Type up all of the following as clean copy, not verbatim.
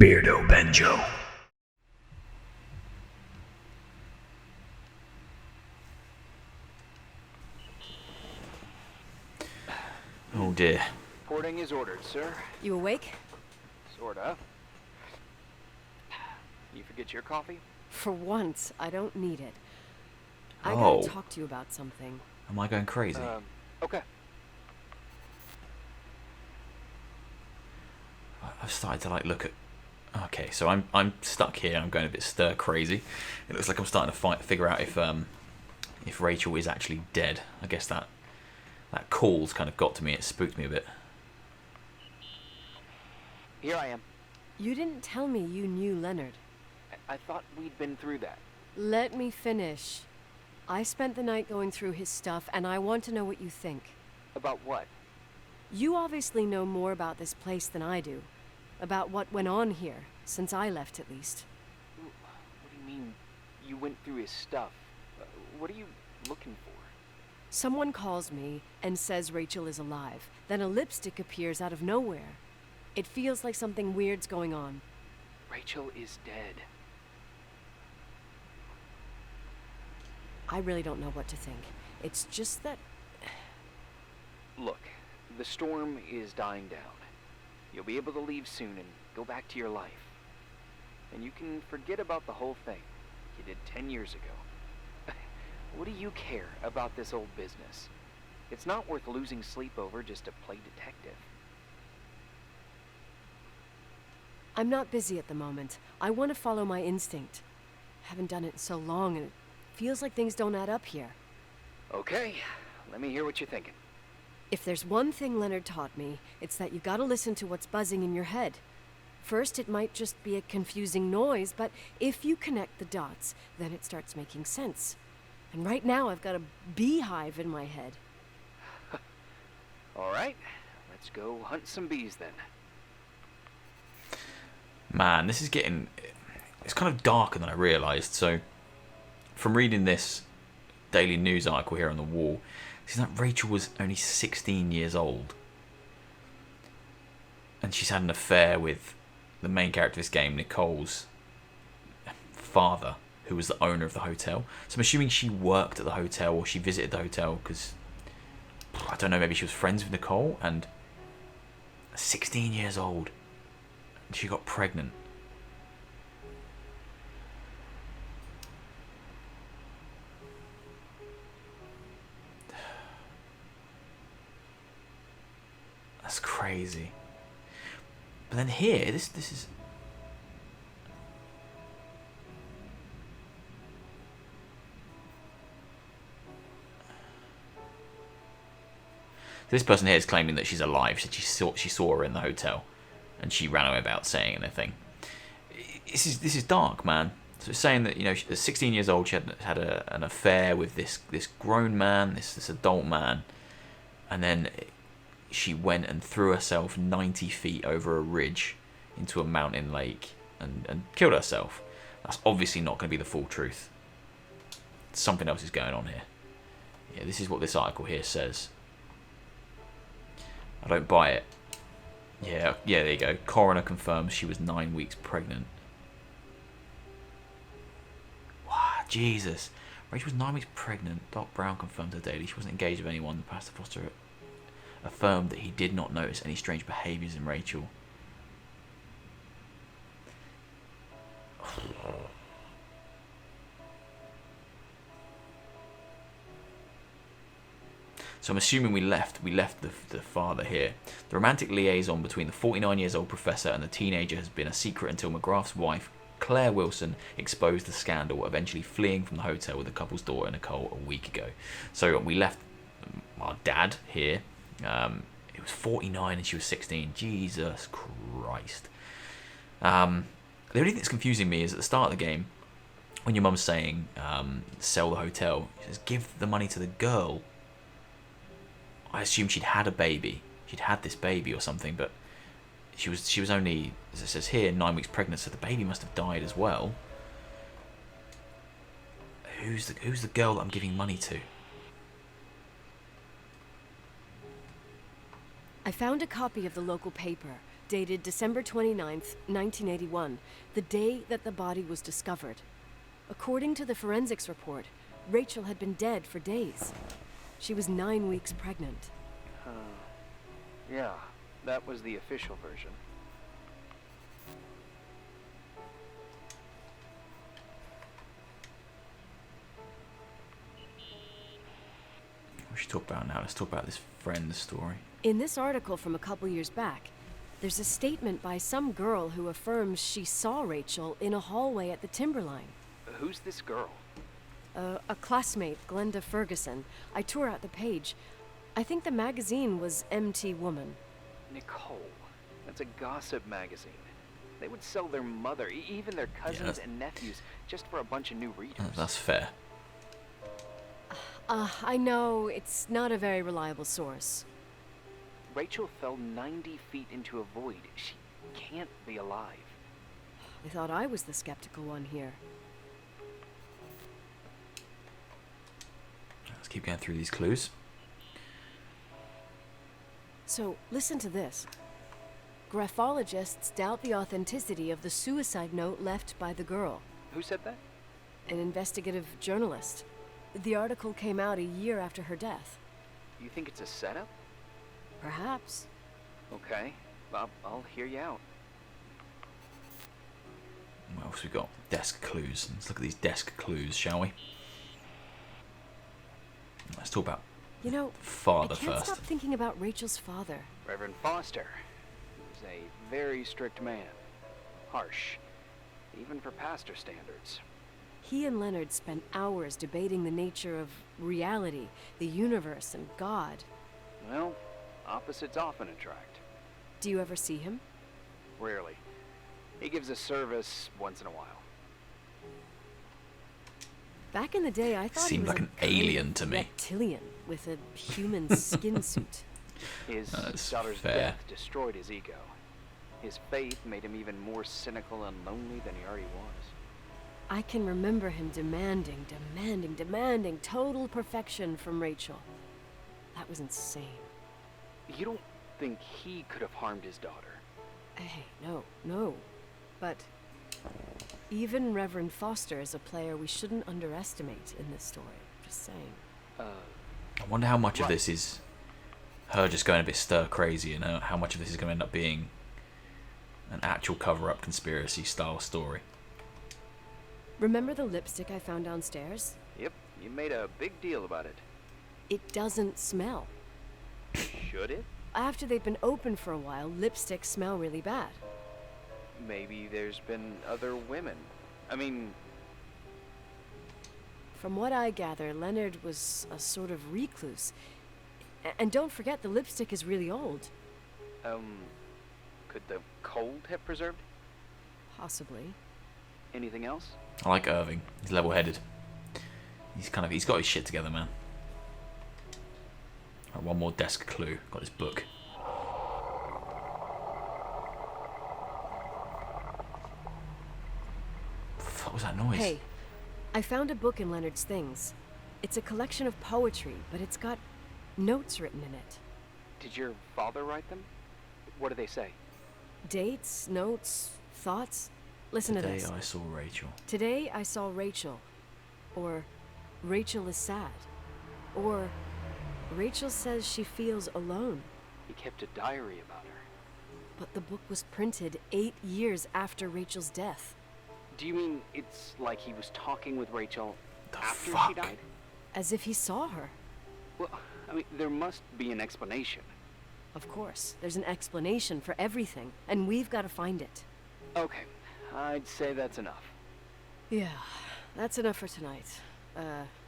Beardo Benjo. Oh dear. Reporting is ordered, sir. You awake? Sorta. You forget your coffee? For once, I don't need it. I Oh. gotta talk to you about something. Am I going crazy? Okay. I've started to like look at. Okay, so I'm stuck here. I'm going a bit stir crazy. It looks like I'm starting to figure out if Rachel is actually dead. I guess that call's kind of got to me. It spooked me a bit. Here I am. You didn't tell me you knew Leonard. I thought we'd been through that. Let me finish. I spent the night going through his stuff, and I want to know what you think. About what? You obviously know more about this place than I do. About what went on here, since I left at least. What do you mean, you went through his stuff? What are you looking for? Someone calls me and says Rachel is alive. Then a lipstick appears out of nowhere. It feels like something weird's going on. Rachel is dead. I really don't know what to think. It's just that... Look, the storm is dying down. You'll be able to leave soon and go back to your life. And you can forget about the whole thing you did 10 years ago. What do you care about this old business? It's not worth losing sleep over just to play detective. I'm not busy at the moment. I want to follow my instinct. Haven't done it in so long, and it feels like things don't add up here. Okay, let me hear what you're thinking. If there's one thing Leonard taught me, it's that you gotta listen to what's buzzing in your head. First, it might just be a confusing noise, but if you connect the dots, then it starts making sense. And right now, I've got a beehive in my head. All right, let's go hunt some bees then. Man, this is getting... It's kind of darker than I realised. So, from reading this daily news article here on the wall, it seems like Rachel was only 16 years old. And she's had an affair with the main character of this game, Nicole's father, who was the owner of the hotel. So I'm assuming she worked at the hotel or she visited the hotel because, I don't know, maybe she was friends with Nicole, and 16 years old. And she got pregnant. That's crazy. But then here, this is... This person here is claiming that she's alive. She saw her in the hotel, and she ran away without saying anything. This is dark, man. So it's saying that, you know, at 16 years old, she had an affair with this grown man, this adult man, and then she went and threw herself 90 feet over a ridge into a mountain lake and killed herself. That's obviously not going to be the full truth. Something else is going on here. Yeah, this is what this article here says. I don't buy it. Yeah, there you go. Coroner confirms she was 9 weeks pregnant. Wow, Jesus. Rachel was 9 weeks pregnant. Doc Brown confirmed her daily. She wasn't engaged with anyone. The pastor Foster affirmed that he did not notice any strange behaviours in Rachel. So I'm assuming we left the father here. The romantic liaison between the 49 years old professor and the teenager has been a secret until McGrath's wife, Claire Wilson, exposed the scandal, eventually fleeing from the hotel with the couple's daughter Nicole a week ago. So we left our dad here. It was 49 and she was 16. Jesus Christ. The only thing that's confusing me is at the start of the game, when your mum's saying sell the hotel, she says give the money to the girl. I assumed she'd had a baby. She'd had this baby or something, but she was only, as it says here, 9 weeks pregnant, so the baby must have died as well. Who's the girl that I'm giving money to? I found a copy of the local paper. dated December 29th, 1981, the day that the body was discovered. According to the forensics report, Rachel had been dead for days. She was 9 weeks pregnant. Yeah, that was the official version. What should we talk about now? Let's talk about this friend's story. In this article from a couple years back, there's a statement by some girl who affirms she saw Rachel in a hallway at the Timberline. Who's this girl? A classmate, Glenda Ferguson. I tore out the page. I think the magazine was MT Woman. Nicole. That's a gossip magazine. They would sell their mother, even their cousins and nephews, just for a bunch of new readers. That's fair. I know it's not a very reliable source. Rachel fell 90 feet into a void. She can't be alive. I thought I was the skeptical one here. Let's keep going through these clues. So, listen to this. Graphologists doubt the authenticity of the suicide note left by the girl. Who said that? An investigative journalist. The article came out a year after her death. You think it's a setup? Perhaps. Okay, I'll hear you out. What else we got? Desk clues. Let's look at these desk clues, shall we? Let's talk about father I can't first. stop thinking about Rachel's father. Reverend Foster. He was a very strict man. Harsh, even for pastor standards. He and Leonard spent hours debating the nature of reality, the universe, and God. Well, opposites often attract. Do you ever see him? Rarely. He gives a service once in a while. Back in the day, I thought Seemed he was like a an kind of alien to me. reptilian with a human skin suit. His That's daughter's fair. death destroyed his ego. His faith made him even more cynical and lonely than he already was. I can remember him demanding total perfection from Rachel. That was insane. You don't think he could have harmed his daughter? Hey, no. But even Reverend Foster is a player we shouldn't underestimate in this story. Just saying. I wonder how much of this is her just going a bit stir crazy, and how much of this is going to end up being an actual cover-up conspiracy style story. Remember the lipstick I found downstairs? Yep, you made a big deal about it. It doesn't smell. Should it? After they've been open for a while, lipsticks smell really bad. Maybe there's been other women. I mean... From what I gather, Leonard was a sort of recluse. And don't forget, the lipstick is really old. Could the cold have preserved? Possibly. Anything else? I like Irving. He's level-headed. He's got his shit together, man. Right, one more desk clue. Got this book. What was that noise? Hey, I found a book in Leonard's things. It's a collection of poetry, but it's got notes written in it. Did your father write them? What do they say? Dates, notes, thoughts. Listen to Today this. I saw Rachel. Today I saw Rachel. Or Rachel is sad. Or Rachel says she feels alone. He kept a diary about her. But the book was printed 8 years after Rachel's death. Do you mean it's like he was talking with Rachel The after she fuck? died? As if he saw her. Well, I mean, there must be an explanation. Of course, there's an explanation for everything, and we've got to find it. Okay, I'd say that's enough. Yeah, that's enough for tonight.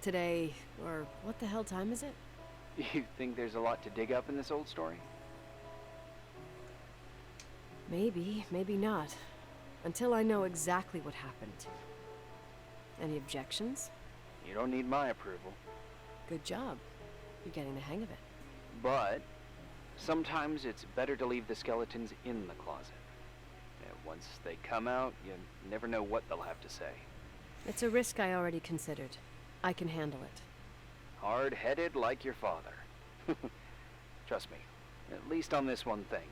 Today, or what the hell time is it? You think there's a lot to dig up in this old story? Maybe, maybe not. Until I know exactly what happened. Any objections? You don't need my approval. Good job. You're getting the hang of it. But sometimes it's better to leave the skeletons in the closet. Once they come out, you never know what they'll have to say. It's a risk I already considered. I can handle it. Hard-headed like your father. Trust me, at least on this one thing.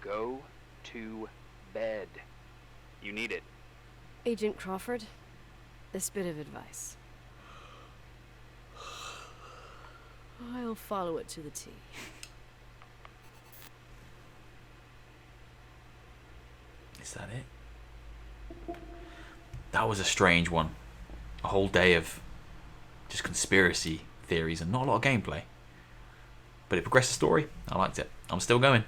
Go to bed. You need it. Agent Crawford, this bit of advice. I'll follow it to the T. Is that it? That was a strange one. A whole day of just conspiracy theories and not a lot of gameplay. But it progressed the story. I liked it. I'm still going.